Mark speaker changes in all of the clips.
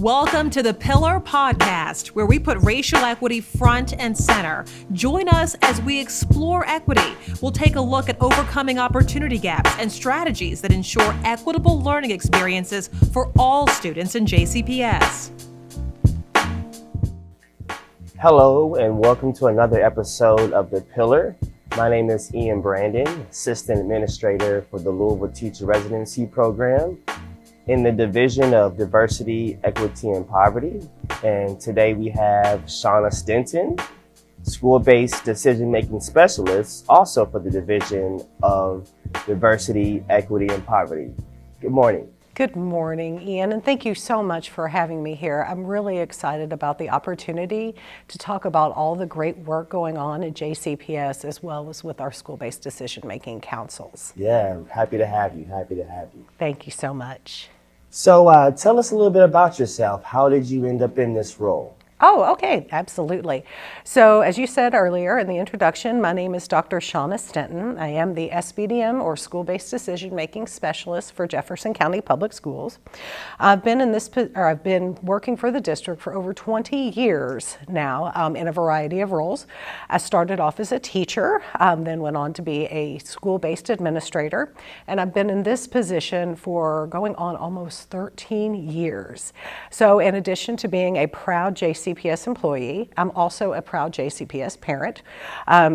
Speaker 1: Welcome to the Pillar Podcast, where we put racial equity front and center. Join us as we explore equity. We'll take a look at overcoming opportunity gaps and strategies that ensure equitable learning experiences for all students in JCPS.
Speaker 2: Hello, and welcome to another episode of The Pillar. My name is Ian Brandon, Assistant Administrator for the Louisville Teacher Residency Program in the Division of Diversity, Equity, and Poverty. And today we have Shawna Stenton, School-Based Decision-Making Specialist, also for the Division of Diversity, Equity, and Poverty. Good morning.
Speaker 3: Good morning, Ian, and thank you so much for having me here. I'm really excited about the opportunity to talk about all the great work going on at JCPS as well as with our school-based decision-making councils.
Speaker 2: Yeah, happy to have you.
Speaker 3: Thank you so much.
Speaker 2: So tell us a little bit about yourself. How did you end up in this role?
Speaker 3: Oh, okay, absolutely. So as you said earlier in the introduction, my name is Dr. Shawna Stenton. I am the SBDM or School-Based Decision-Making Specialist for Jefferson County Public Schools. I've been working for the district for over 20 years now in a variety of roles. I started off as a teacher, then went on to be a school-based administrator, and I've been in this position for going on almost 13 years. So in addition to being a proud JCPS employee, I'm also a proud JCPS parent.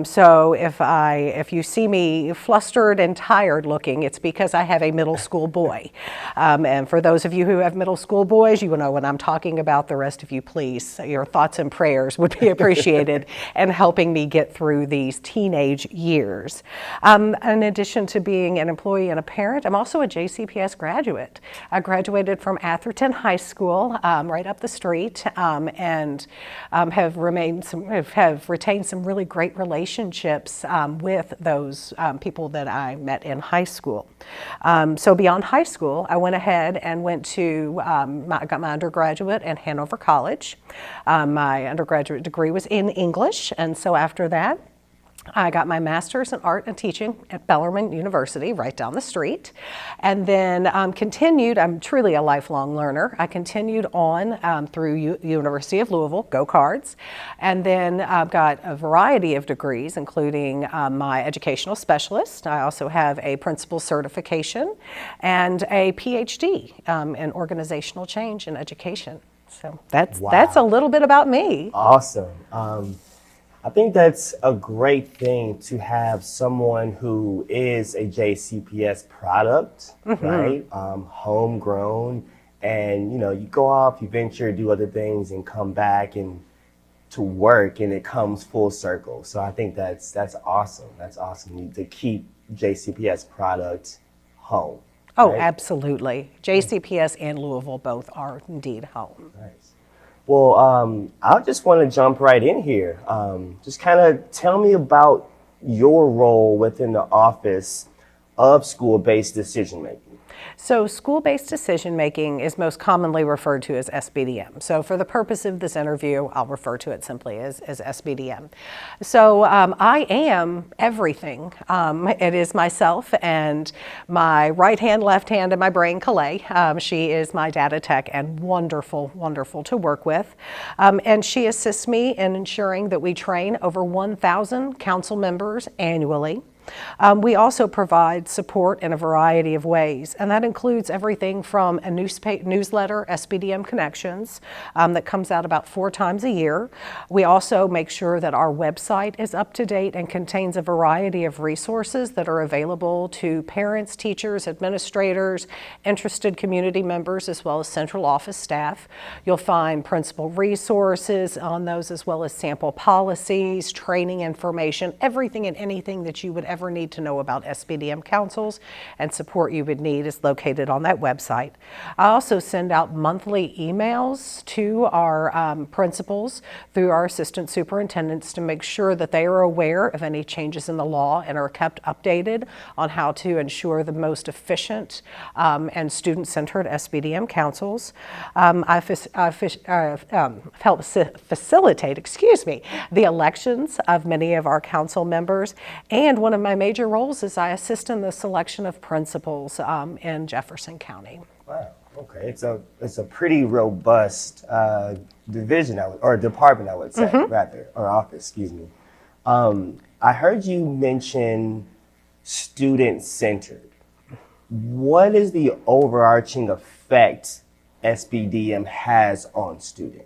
Speaker 3: So if you see me flustered and tired looking, it's because I have a middle school boy. And for those of you who have middle school boys, you will know what I'm talking about. The rest of you, please, your thoughts and prayers would be appreciated in helping me get through these teenage years. In addition to being an employee and a parent, I'm also a JCPS graduate. I graduated from Atherton High School right up the street, and have retained some really great relationships with those people that I met in high school. So beyond high school, I went ahead and got my undergraduate at Hanover College. My undergraduate degree was in English, and so after that, I got my master's in art and teaching at Bellarmine University right down the street, and then continued. I'm truly a lifelong learner. I continued on through University of Louisville, go Cards, and then I've got a variety of degrees, including my educational specialist. I also have a principal certification and a PhD in organizational change in education. So that's a little bit about me.
Speaker 2: Awesome. I think that's a great thing to have someone who is a JCPS product, right? Homegrown, and you go off, you venture, do other things, and come back and to work, and it comes full circle. So I think that's awesome. That's awesome to keep JCPS products home.
Speaker 3: Oh,
Speaker 2: right?
Speaker 3: Absolutely. JCPS and Louisville both are indeed home.
Speaker 2: Nice. Well, I just want to jump right in here. Just kind of tell me about your role within the Office of School-Based Decision-Making.
Speaker 3: So school-based decision-making is most commonly referred to as SBDM. So for the purpose of this interview, I'll refer to it simply as SBDM. So I am everything. It is myself and my right hand, left hand, and my brain, Calais. She is my data tech and wonderful, wonderful to work with. And she assists me in ensuring that we train over 1,000 council members annually. We also provide support in a variety of ways, and that includes everything from a newsletter, SBDM Connections, that comes out about 4 times a year. We also make sure that our website is up to date and contains a variety of resources that are available to parents, teachers, administrators, interested community members, as well as central office staff. You'll find principal resources on those, as well as sample policies, training information, everything and anything that you would ever need to know about SBDM councils and support you would need is located on that website. I also send out monthly emails to our principals through our assistant superintendents to make sure that they are aware of any changes in the law and are kept updated on how to ensure the most efficient and student-centered SBDM councils. I help facilitate, the elections of many of our council members, and one of my major roles is I assist in the selection of principals in Jefferson County.
Speaker 2: Wow. Okay, it's a pretty robust division, or department, I would say, rather, or office, excuse me. I heard you mention student-centered. What is the overarching effect SBDM has on students?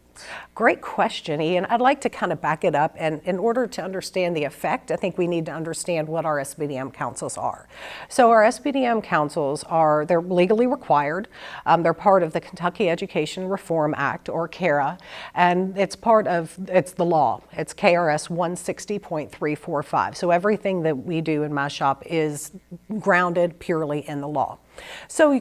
Speaker 3: Great question, Ian. I'd like to kind of back it up. And in order to understand the effect, I think we need to understand what our SBDM councils are. So our SBDM councils they're legally required. They're part of the Kentucky Education Reform Act, or KERA, and it's the law. It's KRS 160.345. So everything that we do in my shop is grounded purely in the law. So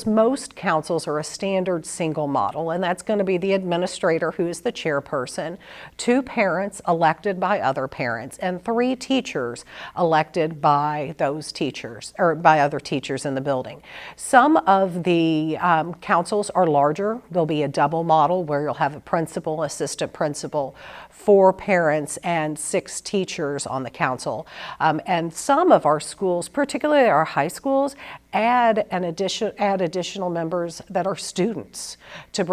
Speaker 3: most councils are a standard single model, and that's going to be the administrator, who is the chairperson, 2 parents elected by other parents, and 3 teachers elected by those teachers, or by other teachers in the building. Some of the councils are larger. There'll be a double model where you'll have a principal, assistant principal, 4 parents, and 6 teachers on the council. And some of our schools, particularly our high schools, add additional members that are students to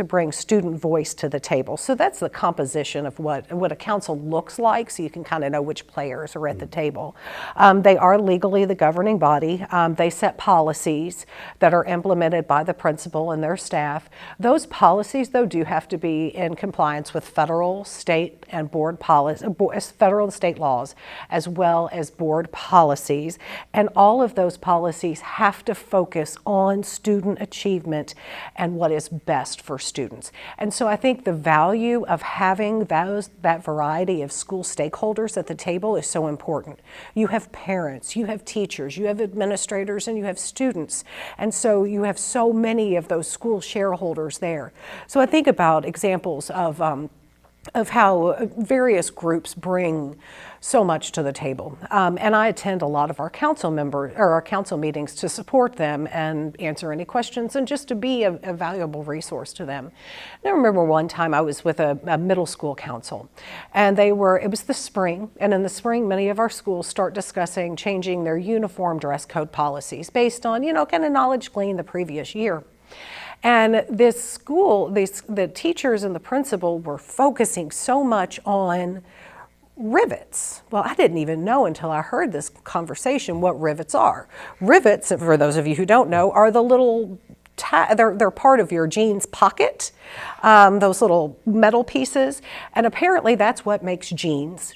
Speaker 3: bring student voice to the table. So that's the composition of what a council looks like, so you can kind of know which players are at the table. They are legally the governing body. They set policies that are implemented by the principal and their staff. Those policies, though, do have to be in compliance with federal, state, and federal and state laws, as well as board policies. And all of those policies have to focus on student achievement and what is best for students. And so I think the value of having that variety of school stakeholders at the table is so important. You have parents, you have teachers, you have administrators, and you have students. And so you have so many of those school shareholders there. So I think about examples of how various groups bring so much to the table. And I attend a lot of our council meetings to support them and answer any questions, and just to be a valuable resource to them. And I remember one time I was with a middle school council, and it was the spring, and in the spring many of our schools start discussing changing their uniform dress code policies based on, kind of knowledge gleaned the previous year. And the teachers and the principal were focusing so much on rivets. Well, I didn't even know until I heard this conversation what rivets are. Rivets, for those of you who don't know, are the little they're part of your jeans pocket, those little metal pieces, and apparently that's what makes jeans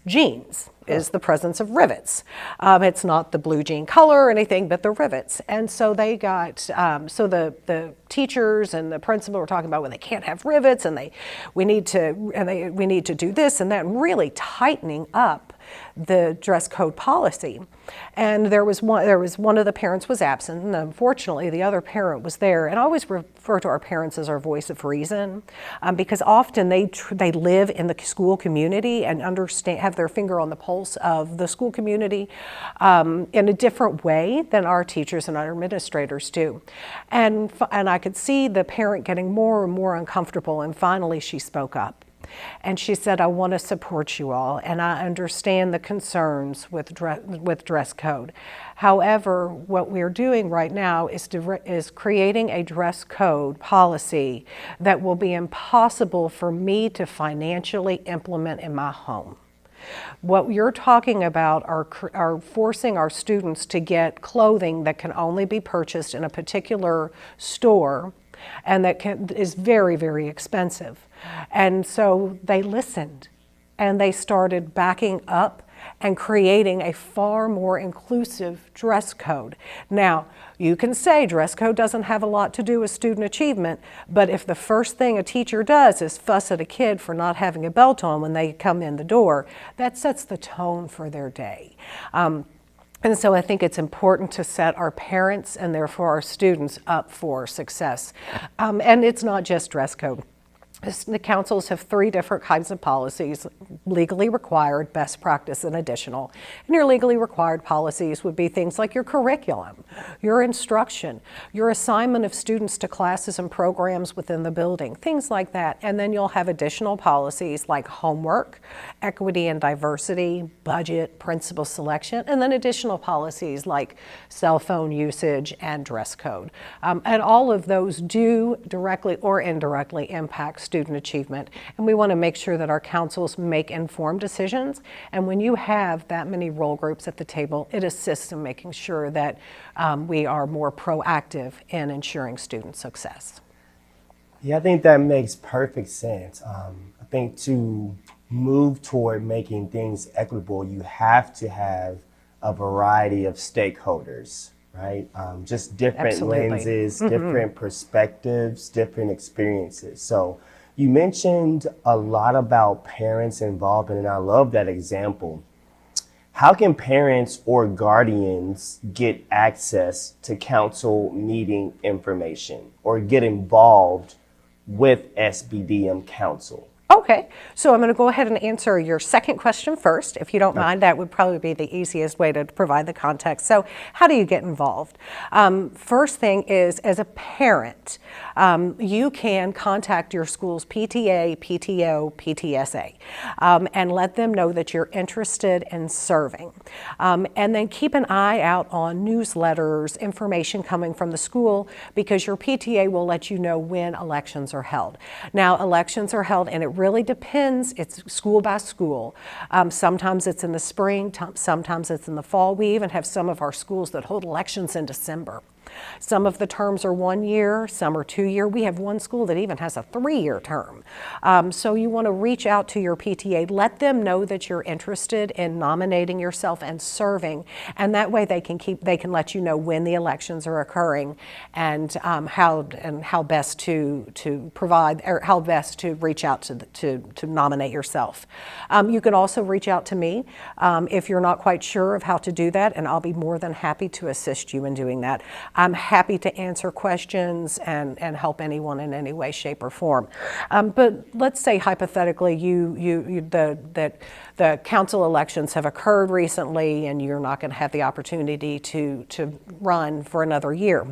Speaker 3: is the presence of rivets. It's not the blue jean color or anything, but the rivets. And so they got, the teachers and the principal were talking about when they can't have rivets, and we need to do this and that, and really tightening up the dress code policy. And there was one of the parents was absent, and unfortunately the other parent was there. And I always refer to our parents as our voice of reason, because often they live in the school community and have their finger on the pulse of the school community in a different way than our teachers and our administrators do. And I could see the parent getting more and more uncomfortable, and finally she spoke up. And she said, I want to support you all, and I understand the concerns with dress code. However, what we're doing right now is creating a dress code policy that will be impossible for me to financially implement in my home. What you're talking about are forcing our students to get clothing that can only be purchased in a particular store, and that is very, very expensive. And so they listened, and they started backing up and creating a far more inclusive dress code. Now, you can say dress code doesn't have a lot to do with student achievement, but if the first thing a teacher does is fuss at a kid for not having a belt on when they come in the door, that sets the tone for their day. And so I think it's important to set our parents and therefore our students up for success. And it's not just dress code. The councils have 3 different kinds of policies: legally required, best practice, and additional. And your legally required policies would be things like your curriculum, your instruction, your assignment of students to classes and programs within the building, things like that. And then you'll have additional policies like homework, equity and diversity, budget, principal selection, and then additional policies like cell phone usage and dress code. And all of those do directly or indirectly impact student achievement, and we want to make sure that our councils make informed decisions. And when you have that many role groups at the table, it assists in making sure that we are more proactive in ensuring student success.
Speaker 2: Yeah, I think that makes perfect sense. I think to move toward making things equitable, you have to have a variety of stakeholders, right? Just different
Speaker 3: Absolutely.
Speaker 2: lenses, different perspectives, different experiences. So you mentioned a lot about parents' involvement, and I love that example. How can parents or guardians get access to council meeting information or get involved with SBDM Council?
Speaker 3: Okay, so I'm going to go ahead and answer your second question first. If you don't mind, that would probably be the easiest way to provide the context. So how do you get involved? First thing is, as a parent, you can contact your school's PTA, PTO, PTSA, and let them know that you're interested in serving. And then keep an eye out on newsletters, information coming from the school, because your PTA will let you know when elections are held. Now, elections are held, and it really depends. It's school by school. Sometimes it's in the spring, sometimes it's in the fall. We even have some of our schools that hold elections in December. Some of the terms are 1 year, some are 2 year. We have one school that even has a 3-year term. So you want to reach out to your PTA, let them know that you're interested in nominating yourself and serving, and that way they can let you know when the elections are occurring and how best to provide, or how best to reach out to nominate yourself. You can also reach out to me if you're not quite sure of how to do that, and I'll be more than happy to assist you in doing that. I'm happy to answer questions and help anyone in any way, shape, or form. But let's say hypothetically that the council elections have occurred recently and you're not going to have the opportunity to run for another year,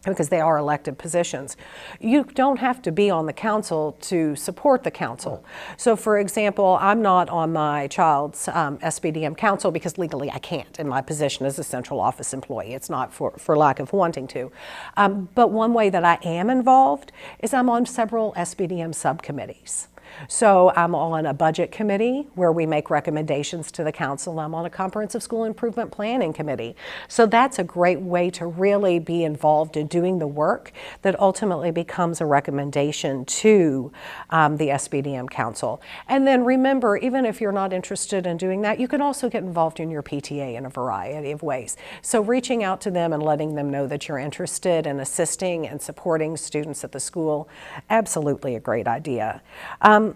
Speaker 3: because they are elected positions. You don't have to be on the council to support the council. So for example, I'm not on my child's SBDM council because legally I can't in my position as a central office employee. It's not for lack of wanting to. But one way that I am involved is I'm on several SBDM subcommittees. So I'm on a budget committee where we make recommendations to the council. I'm on a comprehensive school improvement planning committee. So that's a great way to really be involved in doing the work that ultimately becomes a recommendation to the SBDM council. And then remember, even if you're not interested in doing that, you can also get involved in your PTA in a variety of ways. So reaching out to them and letting them know that you're interested in assisting and supporting students at the school, absolutely a great idea.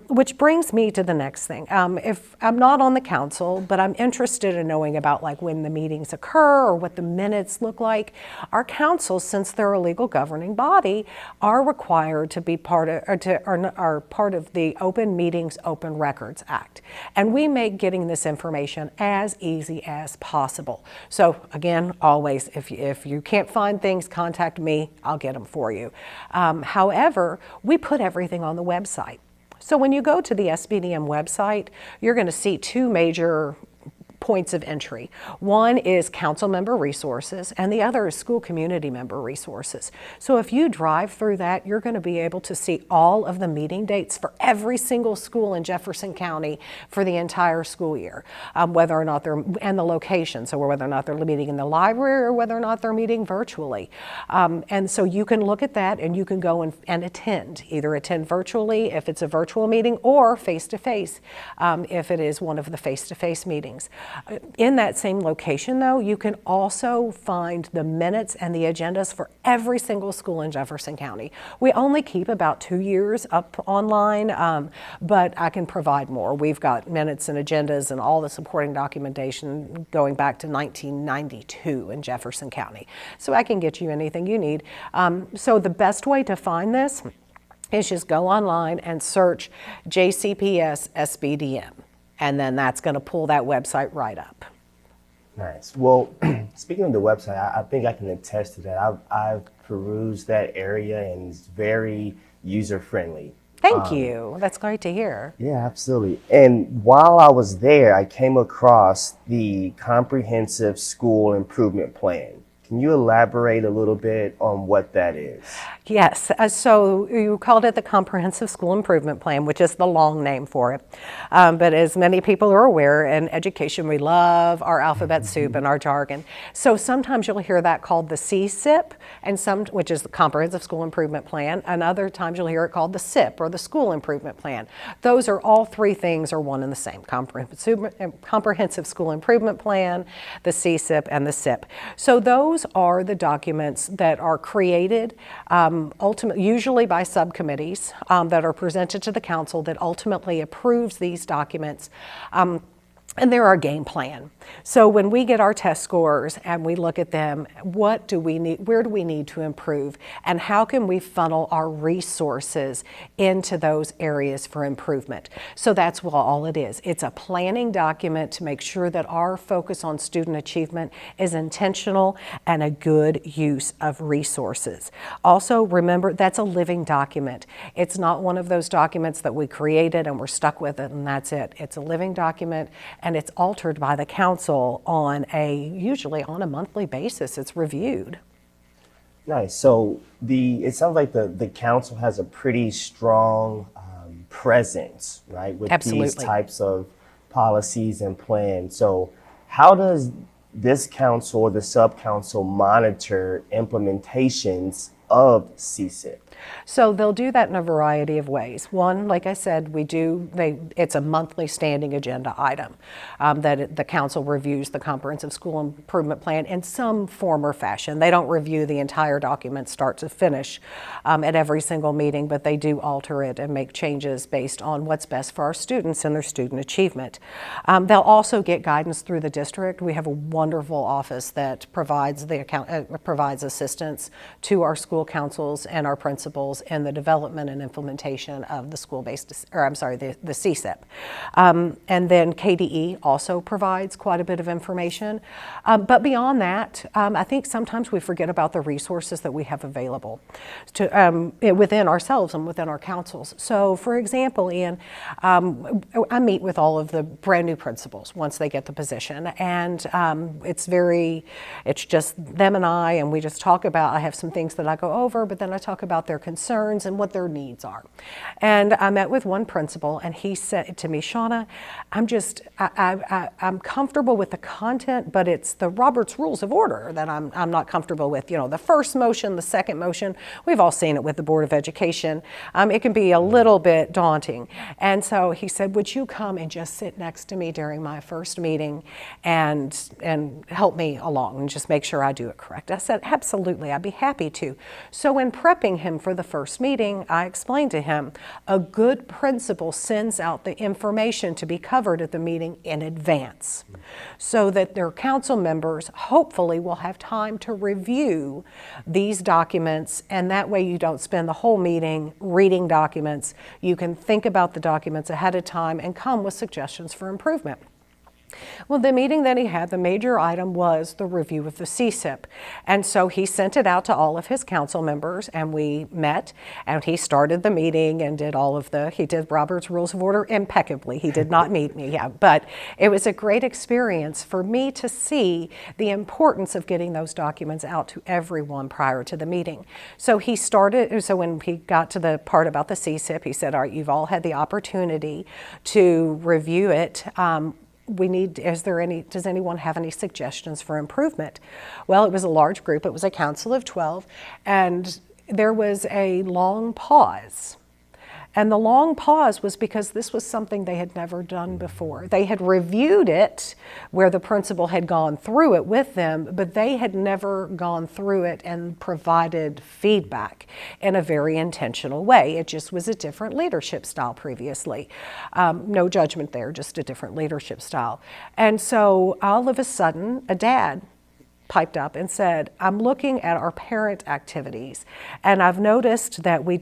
Speaker 3: Which brings me to the next thing. If I'm not on the council, but I'm interested in knowing about like when the meetings occur or what the minutes look like, our councils, since they're a legal governing body, are required to be part of, are part of the Open Meetings, Open Records Act. And we make getting this information as easy as possible. So again, always, if you can't find things, contact me, I'll get them for you. However, we put everything on the website. So when you go to the SBDM website, you're going to see 2 major points of entry. One is council member resources, and the other is school community member resources. So if you drive through that, you're going to be able to see all of the meeting dates for every single school in Jefferson County for the entire school year, whether or not they're, and the location, so whether or not they're meeting in the library or whether or not they're meeting virtually. And so you can look at that and you can go and attend, either attend virtually if it's a virtual meeting or face-to-face if it is one of the face-to-face meetings. In that same location, though, you can also find the minutes and the agendas for every single school in Jefferson County. We only keep about 2 years up online, but I can provide more. We've got minutes and agendas and all the supporting documentation going back to 1992 in Jefferson County. So I can get you anything you need. So the best way to find this is just go online and search JCPS SBDM, and then that's going to pull that website right up.
Speaker 2: Nice. Well, speaking of the website, I think I can attest to that. I've perused that area and it's very user-friendly.
Speaker 3: Thank you. That's great to hear.
Speaker 2: Yeah, absolutely. And while I was there, I came across the Comprehensive School Improvement Plan. Can you elaborate a little bit on what that is?
Speaker 3: Yes, so you called it the Comprehensive School Improvement Plan, which is the long name for it. But as many people are aware, in education we love our alphabet soup and our jargon. So sometimes you'll hear that called the CSIP, which is the Comprehensive School Improvement Plan, and other times you'll hear it called the SIP, or the School Improvement Plan. Those are all three things are one and the same: Comprehensive School Improvement Plan, the CSIP, and the SIP. So those are the documents that are created usually by subcommittees that are presented to the council that ultimately approves these documents. And they're our game plan. So when we get our test scores and we look at them, what do we need, where do we need to improve, and how can we funnel our resources into those areas for improvement? So that's what all it is. It's a planning document to make sure that our focus on student achievement is intentional and a good use of resources. Also, remember, that's a living document. It's not one of those documents that we created and we're stuck with it and that's it. It's a living document, and it's altered by the council usually on a monthly basis. It's reviewed.
Speaker 2: Nice. So it sounds like the council has a pretty strong presence, right, with
Speaker 3: Absolutely.
Speaker 2: these types of policies and plans. So how does this council or the sub-council monitor implementations of CSIP?
Speaker 3: So they'll do that in a variety of ways. One, like I said, it's a monthly standing agenda item that the council reviews the Comprehensive School Improvement Plan in some form or fashion. They don't review the entire document start to finish at every single meeting, but they do alter it and make changes based on what's best for our students and their student achievement. They'll also get guidance through the district. We have a wonderful office that provides assistance to our school councils and our principals in the development and implementation of the the CSIP. And then KDE also provides quite a bit of information. But beyond that, I think sometimes we forget about the resources that we have available within ourselves and within our councils. So for example, Ian, I meet with all of the brand new principals once they get the position, and it's just them and I, and we just talk about, I have some things that I go over, but then I talk about their concerns and what their needs are. And I met with one principal, and he said to me, Shawna, I'm comfortable with the content, but it's the Robert's Rules of Order that I'm not comfortable with. You know, the first motion, the second motion, we've all seen it with the Board of Education. It can be a little bit daunting. And so he said, would you come and just sit next to me during my first meeting and help me along and just make sure I do it correct? I said, absolutely, I'd be happy to. So in prepping him for the first meeting, I explained to him, a good principal sends out the information to be covered at the meeting in advance so that their council members hopefully will have time to review these documents, and that way you don't spend the whole meeting reading documents. You can think about the documents ahead of time and come with suggestions for improvement. Well, the meeting that he had, the major item was the review of the CSIP. And so he sent it out to all of his council members, and we met, and he started the meeting and he did Robert's Rules of Order impeccably. He did not meet me, but it was a great experience for me to see the importance of getting those documents out to everyone prior to the meeting. So when he got to the part about the CSIP, he said, all right, you've all had the opportunity to review it. Does anyone have any suggestions for improvement? Well, it was a large group. It was a council of 12, and there was a long pause. And the long pause was because this was something they had never done before. They had reviewed it where the principal had gone through it with them, but they had never gone through it and provided feedback in a very intentional way. It just was a different leadership style previously. No judgment there, just a different leadership style. And so all of a sudden, a dad piped up and said, I'm looking at our parent activities, and I've noticed that we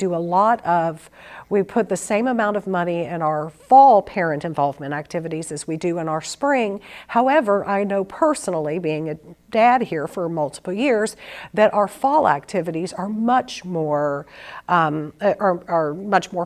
Speaker 3: put the same amount of money in our fall parent involvement activities as we do in our spring. However, I know personally, being a dad here for multiple years, that our fall activities are much more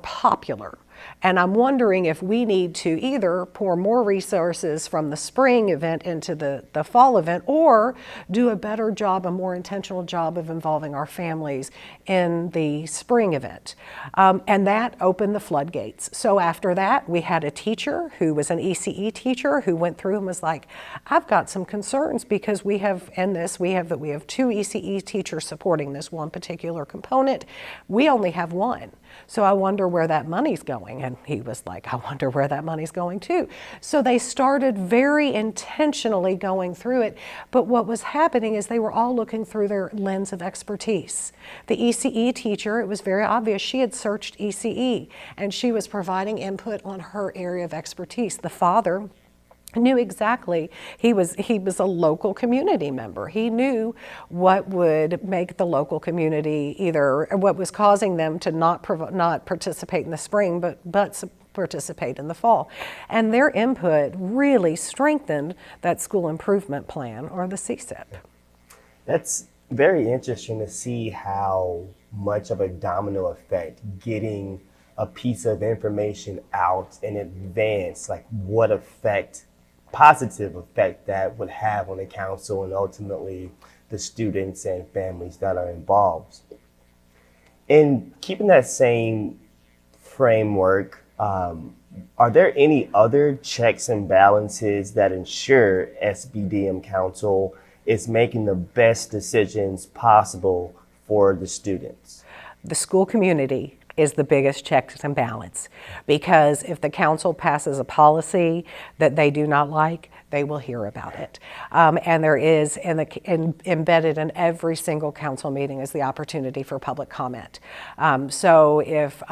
Speaker 3: popular. And I'm wondering if we need to either pour more resources from the spring event into the fall event, or do a better job, a more intentional job of involving our families in the spring event. And that opened the floodgates. So after that, we had a teacher who was an ECE teacher who went through and was like, I've got some concerns because we have two ECE teachers supporting this one particular component. We only have one. So I wonder where that money's going. And he was like, I wonder where that money's going too. So they started very intentionally going through it. But what was happening is they were all looking through their lens of expertise. The ECE teacher, it was very obvious, she had searched ECE and she was providing input on her area of expertise. The father knew exactly, he was a local community member. He knew what would make the local community what was causing them to not participate in the spring, but participate in the fall. And their input really strengthened that school improvement plan, or the CSIP.
Speaker 2: That's very interesting to see how much of a domino effect getting a piece of information out in advance, like what positive effect that would have on the council and ultimately the students and families that are involved. In keeping that same framework, are there any other checks and balances that ensure SBDM Council is making the best decisions possible for the students?
Speaker 3: The school community is the biggest checks and balance, because if the council passes a policy that they do not like, they will hear about it. And there is embedded in every single council meeting is the opportunity for public comment. So if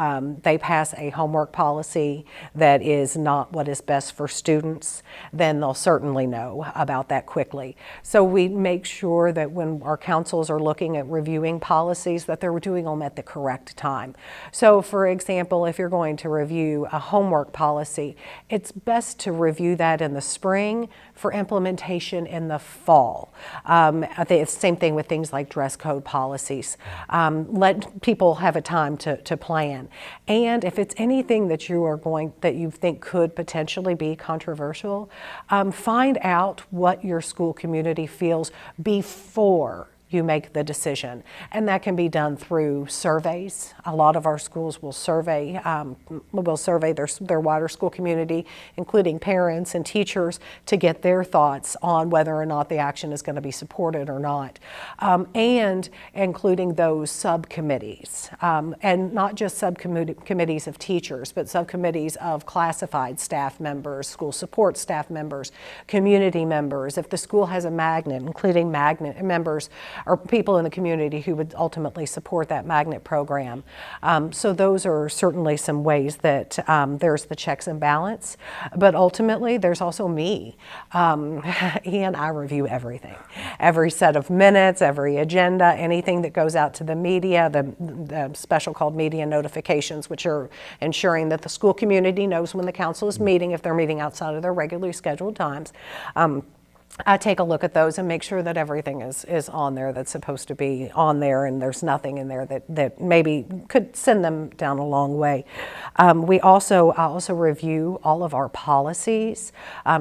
Speaker 3: they pass a homework policy that is not what is best for students, then they'll certainly know about that quickly. So we make sure that when our councils are looking at reviewing policies, that they're doing them at the correct time. So for example, if you're going to review a homework policy, it's best to review that in the spring for implementation in the fall. I think it's the same thing with things like dress code policies. Let people have a time to plan. And if it's anything that you think could potentially be controversial, find out what your school community feels before you make the decision. And that can be done through surveys. A lot of our schools will survey their wider school community, including parents and teachers, to get their thoughts on whether or not the action is going to be supported or not. And including those subcommittees, and not just subcommittees of teachers, but subcommittees of classified staff members, school support staff members, community members. If the school has a magnet, including magnet members or people in the community who would ultimately support that magnet program. So those are certainly some ways that there's the checks and balance, but ultimately there's also me. Ian, I review everything. Every set of minutes, every agenda, anything that goes out to the media, the special called media notifications, which are ensuring that the school community knows when the council is meeting, if they're meeting outside of their regularly scheduled times. I take a look at those and make sure that everything is on there that's supposed to be on there, and there's nothing in there that maybe could send them down a long way. I also review all of our policies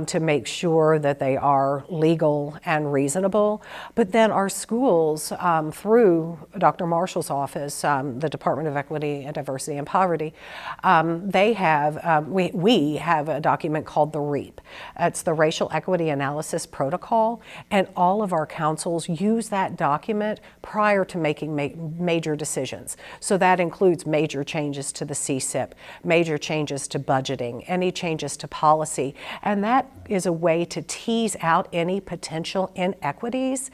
Speaker 3: to make sure that they are legal and reasonable. But then our schools, through Dr. Marshall's office, the Department of Equity and Diversity and Poverty, we have a document called the REAP. It's the Racial Equity Analysis Protocol, and all of our councils use that document prior to making major decisions. So that includes major changes to the CSIP, major changes to budgeting, any changes to policy, and that is a way to tease out any potential inequities,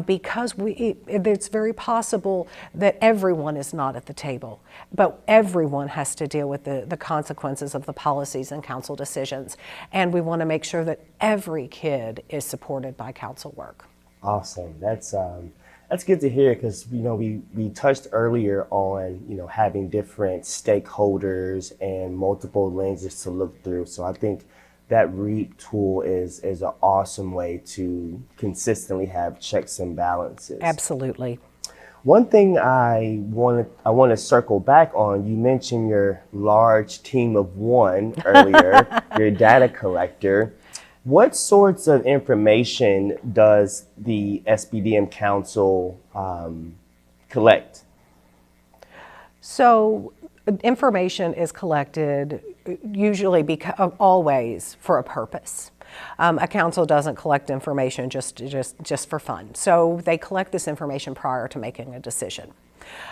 Speaker 3: because it's very possible that everyone is not at the table, but everyone has to deal with the consequences of the policies and council decisions, and we want to make sure that every kid is supported by council work.
Speaker 2: Awesome. That's good to hear because we touched earlier on having different stakeholders and multiple lenses to look through. So I think that REAP tool is an awesome way to consistently have checks and balances.
Speaker 3: Absolutely.
Speaker 2: One thing I want to circle back on, you mentioned your large team of one earlier, your data collector. What sorts of information does the SBDM Council collect?
Speaker 3: So information is collected usually always for a purpose. A council doesn't collect information just for fun. So they collect this information prior to making a decision.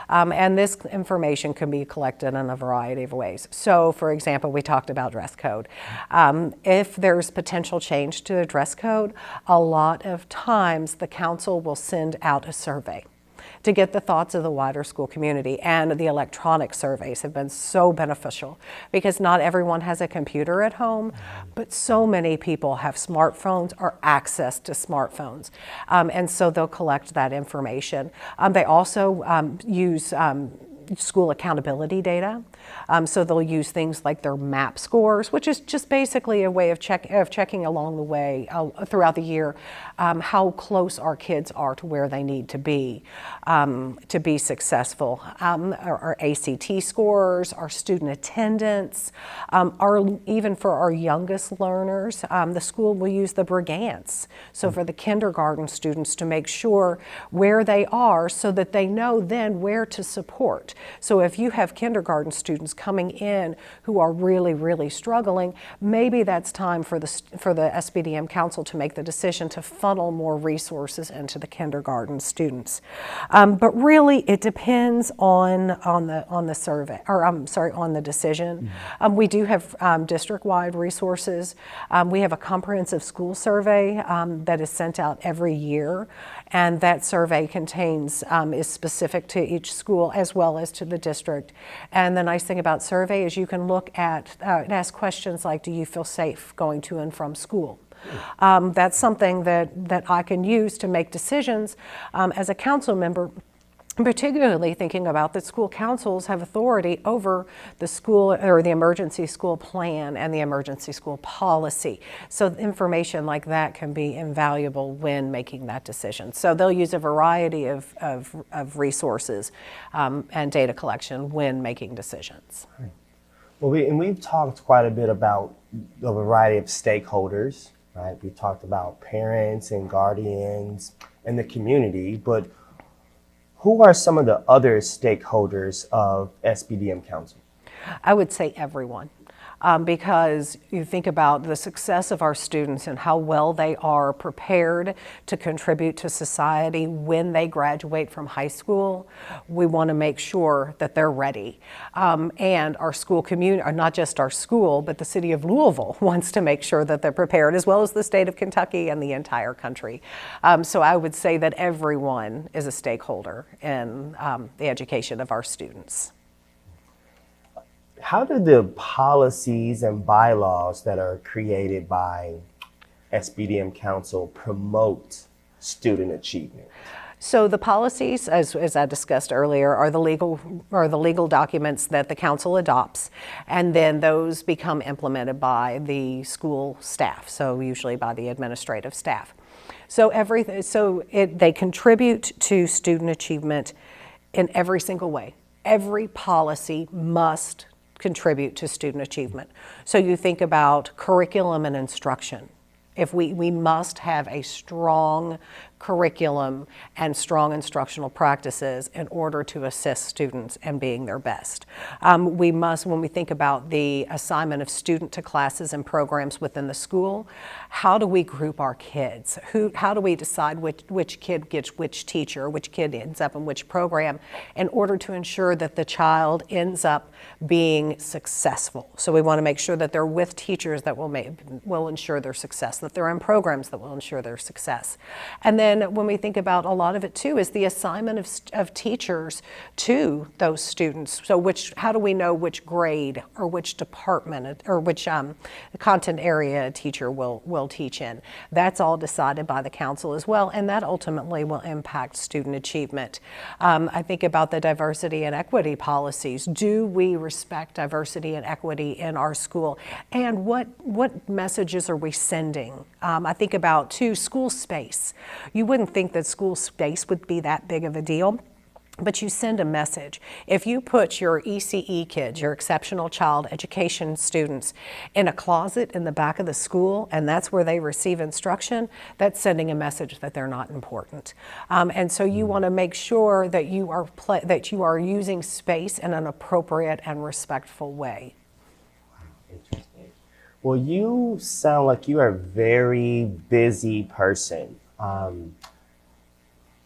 Speaker 3: And this information can be collected in a variety of ways. So, for example, we talked about dress code. If there's potential change to the dress code, a lot of times the council will send out a survey to get the thoughts of the wider school community. And the electronic surveys have been so beneficial because not everyone has a computer at home, but so many people have smartphones or access to smartphones. And so they'll collect that information. They also use school accountability data. So they'll use things like their MAP scores, which is just basically a way of checking along the way throughout the year how close our kids are to where they need to be successful. Our ACT scores, our student attendance, even for our youngest learners, the school will use the Brigance. So for the kindergarten students to make sure where they are so that they know then where to support. So if you have kindergarten students coming in who are really, really struggling, maybe that's time for the SBDM Council to make the decision to funnel more resources into the kindergarten students. But really, it depends on the survey, or on the decision. We do have district-wide resources. We have a comprehensive school survey that is sent out every year, and that survey is specific to each school as well as to the district. And the nice thing about survey is you can look at and ask questions like, do you feel safe going to and from school? That's something that I can use to make decisions as a council member, particularly thinking about that school councils have authority over the school or the emergency school plan and the emergency school policy. So information like that can be invaluable when making that decision. So they'll use a variety of resources and data collection when making decisions.
Speaker 2: Well, we've talked quite a bit about a variety of stakeholders, right? We talked about parents and guardians and the community, but who are some of the other stakeholders of SBDM Council?
Speaker 3: I would say everyone. Because you think about the success of our students and how well they are prepared to contribute to society when they graduate from high school. We want to make sure that they're ready. And our school community, or not just our school, but the city of Louisville wants to make sure that they're prepared, as well as the state of Kentucky and the entire country. So I would say that everyone is a stakeholder in the education of our students.
Speaker 2: How do the policies and bylaws that are created by SBDM Council promote student achievement?
Speaker 3: So the policies, as I discussed earlier, are the legal documents that the council adopts, and then those become implemented by the school staff, so usually by the administrative staff. So they contribute to student achievement in every single way. Every policy must contribute to student achievement. So you think about curriculum and instruction. If we must have a strong curriculum and strong instructional practices in order to assist students in being their best. We must, when we think about the assignment of student to classes and programs within the school, how do we group our kids? How do we decide which kid gets which teacher, which kid ends up in which program, in order to ensure that the child ends up being successful? So we want to make sure that they're with teachers that will ensure their success, that they're in programs that will ensure their success. And then then when we think about a lot of it too is the assignment of teachers to those students. So how do we know which grade or which department or which content area a teacher will teach in? That's all decided by the council as well, and that ultimately will impact student achievement. I think about the diversity and equity policies. Do we respect diversity and equity in our school? And what messages are we sending? I think about, too, school space. You wouldn't think that school space would be that big of a deal, but you send a message. If you put your ECE kids, your exceptional child education students, in a closet in the back of the school, and that's where they receive instruction, that's sending a message that they're not important. And so you want to make sure that you are using space in an appropriate and respectful way.
Speaker 2: Interesting. Well, you sound like you are a very busy person.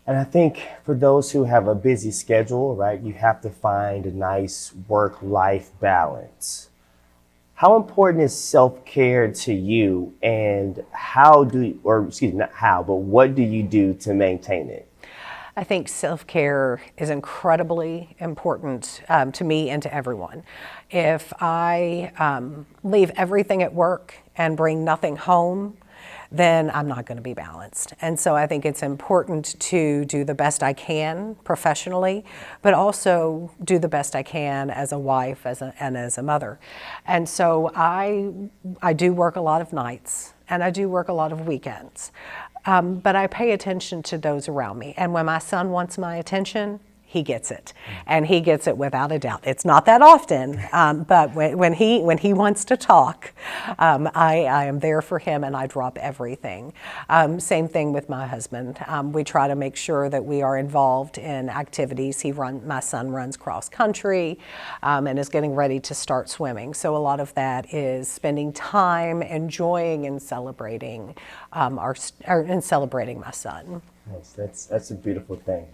Speaker 2: And I think for those who have a busy schedule, right, you have to find a nice work-life balance. How important is self-care to you, and what do you do to maintain it?
Speaker 3: I think self-care is incredibly important to me and to everyone. If I leave everything at work and bring nothing home, then I'm not going to be balanced. And so I think it's important to do the best I can professionally, but also do the best I can as a wife and as a mother. And so I do work a lot of nights, and I do work a lot of weekends. But I pay attention to those around me. And when my son wants my attention, he gets it, and he gets it without a doubt. It's not that often, but when he wants to talk, I am there for him, and I drop everything. Same thing with my husband. We try to make sure that we are involved in activities. My son runs cross country, and is getting ready to start swimming. So a lot of that is spending time enjoying and celebrating celebrating my son.
Speaker 2: Yes, that's a beautiful thing.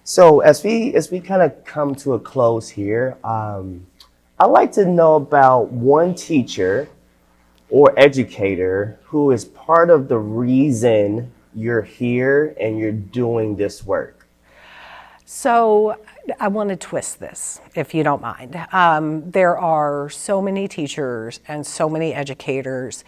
Speaker 2: So as we kind of come to a close here, I'd like to know about one teacher or educator who is part of the reason you're here and you're doing this work.
Speaker 3: So I want to twist this, if you don't mind. There are so many teachers and so many educators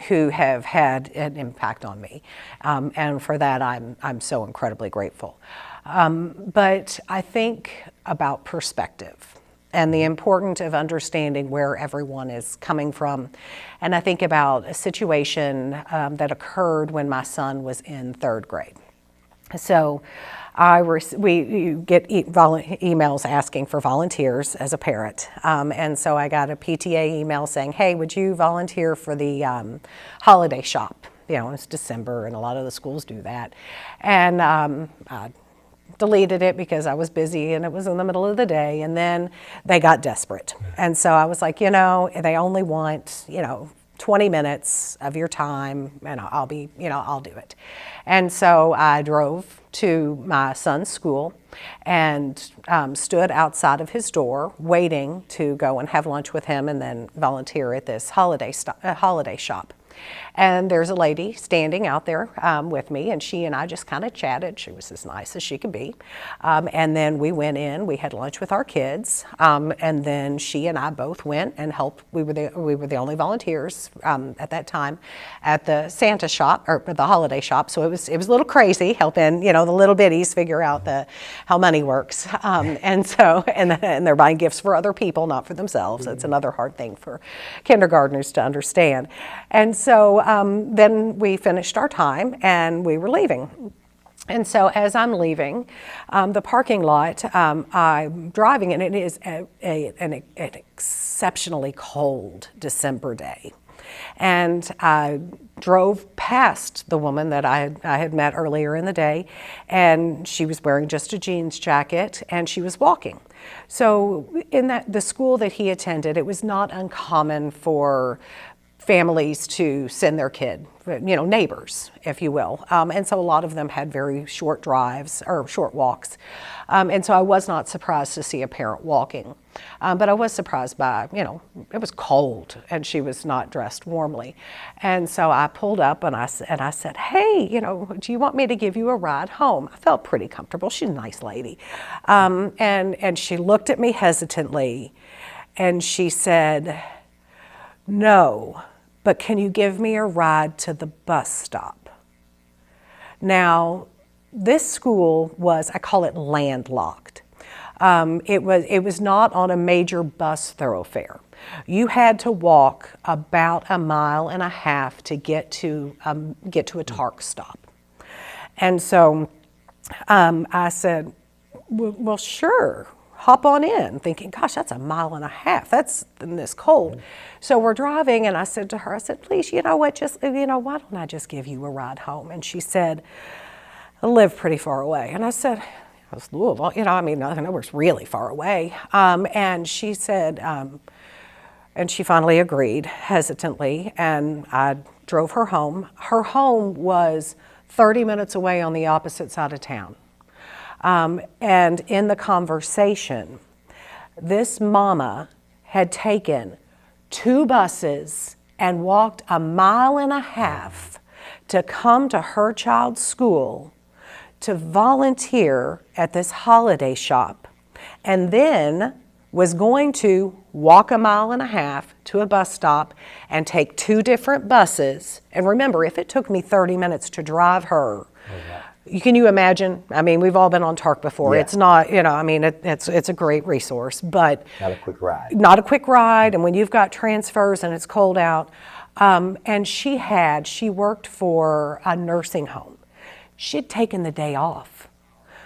Speaker 3: who have had an impact on me, and for that I'm so incredibly grateful. But I think about perspective and the importance of understanding where everyone is coming from. And I think about a situation that occurred when my son was in third grade. So we get emails asking for volunteers as a parent. And so I got a PTA email saying, hey, would you volunteer for the holiday shop? You know, it's December and a lot of the schools do that. And I deleted it because I was busy and it was in the middle of the day, and then they got desperate. And so I was like, they only want, 20 minutes of your time, and I'll do it. And so I drove to my son's school and stood outside of his door waiting to go and have lunch with him and then volunteer at this holiday shop. And there's a lady standing out there with me, and she and I just kind of chatted. She was as nice as she could be. And then we went in, we had lunch with our kids, and then she and I both went and helped. We were the only volunteers at that time at the Santa shop, or the holiday shop. So it was a little crazy helping, the little bitties figure out how money works. And they're buying gifts for other people, not for themselves. It's another hard thing for kindergartners to understand. And so then we finished our time and we were leaving. And so as I'm leaving the parking lot, I'm driving, and it is an exceptionally cold December day. And I drove past the woman that I had met earlier in the day, and she was wearing just a jeans jacket, and she was walking. So in the school that he attended, it was not uncommon for families to send their kid, neighbors, if you will. And so a lot of them had very short drives or short walks. And so I was not surprised to see a parent walking. But I was surprised by, it was cold and she was not dressed warmly. And so I pulled up and I said, hey, do you want me to give you a ride home? I felt pretty comfortable. She's a nice lady. And she looked at me hesitantly and she said, no, but can you give me a ride to the bus stop? Now, this school was, I call it landlocked. It was not on a major bus thoroughfare. You had to walk about 1.5 miles to get to a TARC stop. And so I said, well, sure. Hop on in, thinking, gosh, that's 1.5 miles. That's in this cold. So we're driving, and I said to her, please, why don't I just give you a ride home? And she said, I live pretty far away. And I said, it's Louisville, I know it's really far away. And she said, and she finally agreed hesitantly, and I drove her home. Her home was 30 minutes away on the opposite side of town. And in the conversation, this mama had taken 2 buses and walked 1.5 miles to come to her child's school to volunteer at this holiday shop, and then was going to walk 1.5 miles to a bus stop and take 2 different buses. And remember, if it took me 30 minutes to drive her, can you imagine? We've all been on TARC before. Yeah. It's not, it's a great resource, but
Speaker 2: not a quick ride.
Speaker 3: Not a quick ride, and when you've got transfers and it's cold out. And she worked for a nursing home. She'd taken the day off.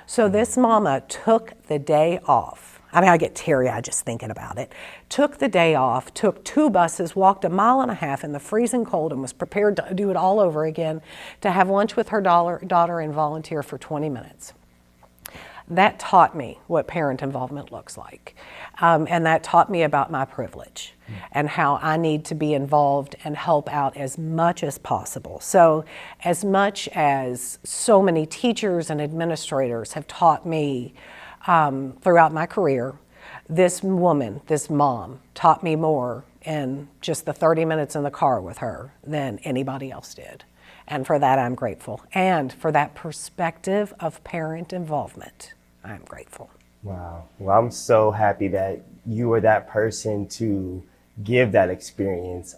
Speaker 3: So this mama took the day off. I get teary-eyed just thinking about it. Took the day off, took 2 buses, walked 1.5 miles in the freezing cold, and was prepared to do it all over again, to have lunch with her daughter and volunteer for 20 minutes. That taught me what parent involvement looks like. And that taught me about my privilege and how I need to be involved and help out as much as possible. So as much as so many teachers and administrators have taught me throughout my career, this woman, this mom, taught me more in just the 30 minutes in the car with her than anybody else did. And for that, I'm grateful. And for that perspective of parent involvement, I'm grateful.
Speaker 2: Wow. Well, I'm so happy that you were that person to give that experience.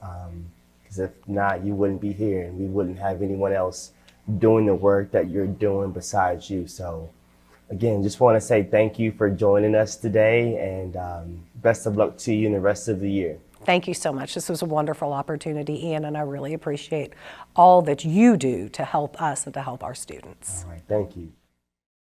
Speaker 2: Because if not, you wouldn't be here and we wouldn't have anyone else doing the work that you're doing besides you. So again, just want to say thank you for joining us today, and best of luck to you in the rest of the year.
Speaker 3: Thank you so much. This was a wonderful opportunity, Ian, and I really appreciate all that you do to help us and to help our students.
Speaker 2: All right, thank you.